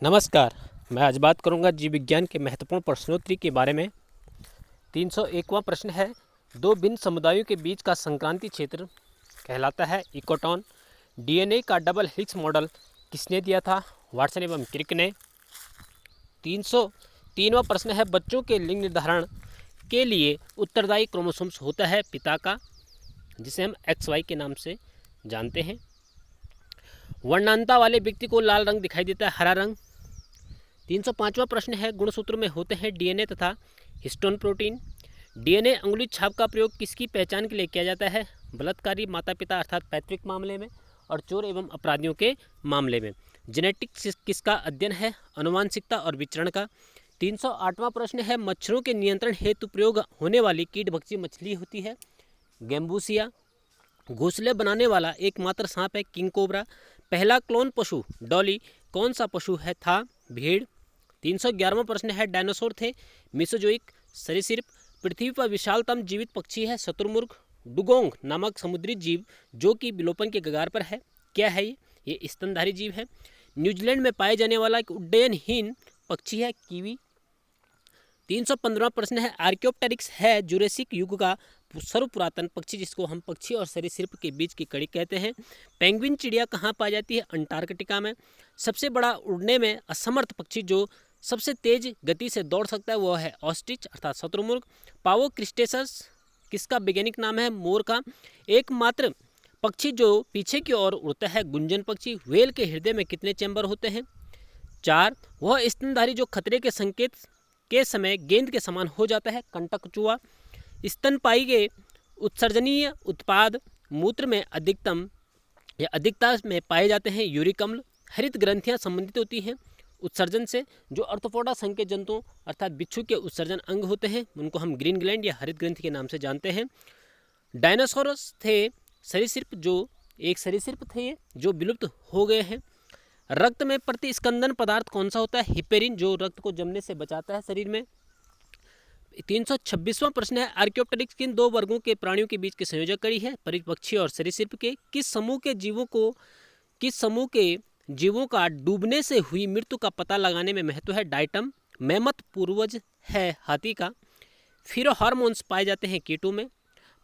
नमस्कार। मैं आज बात करूंगा जीव विज्ञान के महत्वपूर्ण प्रश्नोत्तरी के बारे में। 301वां प्रश्न है, दो भिन्न समुदायों के बीच का संक्रांति क्षेत्र कहलाता है इकोटॉन। डीएनए का डबल हेलिक्स मॉडल किसने दिया था? वाटसन एवं क्रिक ने। 303वां प्रश्न है, बच्चों के लिंग निर्धारण के लिए उत्तरदायी क्रोमोसोम्स होता है पिता का, जिसे हम XY के नाम से जानते हैं। वर्णांता वाले व्यक्ति को लाल रंग दिखाई देता है, हरा रंग। 305वां प्रश्न है, गुणसूत्र में होते हैं डीएनए तथा हिस्टोन प्रोटीन। डीएनए अंगुली छाप का प्रयोग किसकी पहचान के लिए किया जाता है? बलात्कारी माता पिता अर्थात पैतृक मामले में और चोर एवं अपराधियों के मामले में। जेनेटिक्स किसका अध्ययन है? अनुवांशिकता और विचरण का। 308वां प्रश्न है, मच्छरों के नियंत्रण हेतु प्रयोग होने वाली कीटभक्षी मछली होती है गैम्बूसिया। घोंसले बनाने वाला एकमात्र सांप है किंग कोबरा। पहला क्लोन पशु डॉली कौन सा पशु है? था भेड़। 311वां प्रश्न है, डायनासोर थे मेसोजोइक सरीसृप। पृथ्वी पर विशालतम जीवित पक्षी है शतुरमुर्ग। डुगोंग नामक समुद्री जीव जो कि विलोपन के कगार पर है, क्या है ये स्तनधारी जीव है। न्यूजीलैंड में पाए जाने वाला एक उड्डयनहीन पक्षी है कीवी। 315वां प्रश्न है, आर्क्योप्टेरिक्स है जुरेसिक युग का सर्वपुरातन पक्षी जिसको हम पक्षी और सरीसृप के बीच की कड़ी कहते हैं। पेंगुइन चिड़िया कहाँ पाई जाती है? अंटार्कटिका में। सबसे बड़ा उड़ने में असमर्थ पक्षी जो सबसे तेज गति से दौड़ सकता है वह है ऑस्ट्रिच अर्थात शतुरमुर्ग। पावो क्रिस्टेसस किसका वैज्ञानिक नाम है? मोर का। एकमात्र पक्षी जो पीछे की ओर उड़ता है गुंजन पक्षी। व्हेल के हृदय में कितने चैम्बर होते हैं? 4। वह स्तनधारी जो खतरे के संकेत के समय गेंद के समान हो जाता है कंटकचुआ। स्तनपायी के उत्सर्जनीय उत्पाद मूत्र में अधिकता में पाए जाते हैं यूरिक अम्ल। हरित ग्रंथियां संबंधित होती हैं उत्सर्जन से। जो अर्थोपोडा संघ के जंतु अर्थात बिच्छू के उत्सर्जन अंग होते हैं उनको हम ग्रीन ग्लैंड या हरित ग्रंथि के नाम से जानते हैं। डायनासोरस थे सरीसृप जो विलुप्त हो गए हैं। रक्त में प्रतिस्कंदन पदार्थ कौन सा होता है? हिपेरिन जो रक्त को जमने से बचाता है शरीर में। 326वां प्रश्न है, आर्क्योप्टेरिक्स किन दो वर्गों के प्राणियों के बीच की संयोजक कड़ी है? परिपक्षी और सरीसृप के। किस समूह के जीवों का डूबने से हुई मृत्यु का पता लगाने में महत्व है? डाइटम। मैमथ पूर्वज है हाथी का। फिरोहार्मोन्स पाए जाते हैं कीटों में।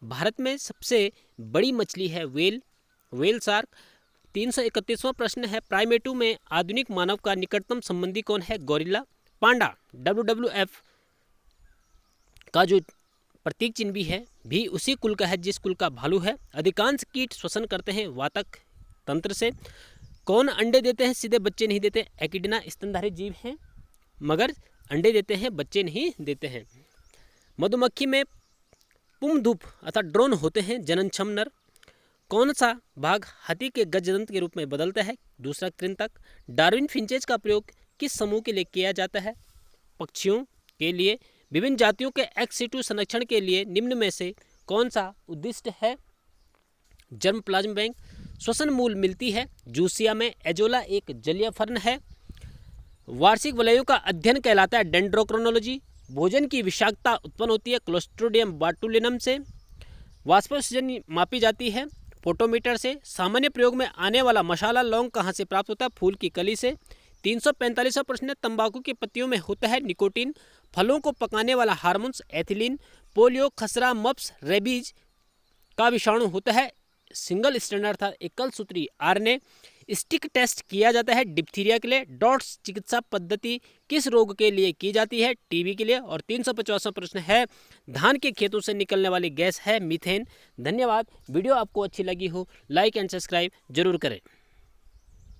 भारत में सबसे बड़ी मछली है व्हेल शार्क। 331वां प्रश्न है, प्राइमेटू में आधुनिक मानव का निकटतम संबंधी कौन है? गोरिल्ला। पांडा WWF का जो प्रतीक चिन्ह भी उसी कुल का है जिस कुल का भालू है। अधिकांश कीट श्वसन करते हैं वातक तंत्र से। कौन अंडे देते हैं सीधे बच्चे नहीं देते? एकिडना स्तनधारी जीव हैं मगर अंडे देते हैं बच्चे नहीं देते हैं। मधुमक्खी में पुंगधुप अर्थात ड्रोन होते हैं जननक्षम नर। कौन सा भाग हाथी के गजदंत के रूप में बदलता है? दूसरा कृंतक। डार्विन फिंचेज का प्रयोग किस समूह के लिए किया जाता है? पक्षियों के लिए। विभिन्न जातियों के एक्स सिटू संरक्षण के लिए निम्न में से कौन सा उद्दिष्ट है? Germ plasm bank. श्वसन मूल मिलती है जूसिया में। एजोला एक जलीय फर्न है। वार्षिक वलयों का अध्ययन कहलाता है डेंड्रोक्रोनोलॉजी। भोजन की विषाक्तता उत्पन्न होती है क्लोस्ट्रिडियम बाटुलिनम से। वाष्पोत्सर्जन मापी जाती है फोटोमीटर से। सामान्य प्रयोग में आने वाला मसाला लौंग कहाँ से प्राप्त होता है? फूल की कली से। 345वां प्रश्न है, तंबाकू की पत्तियों में होता है निकोटीन। फलों को पकाने वाला हार्मोन्स एथिलीन। पोलियो खसरा मप्स रेबीज का विषाणु होता है सिंगल स्ट्रैंड अर्थात एकल सूत्री आरएनए। स्टिक टेस्ट किया जाता है डिप्थीरिया के लिए। डॉट्स चिकित्सा पद्धति किस रोग के लिए की जाती है? टीबी के लिए। और 350वां प्रश्न है, धान के खेतों से निकलने वाली गैस है मीथेन। धन्यवाद। वीडियो आपको अच्छी लगी हो लाइक एंड सब्सक्राइब जरूर करें।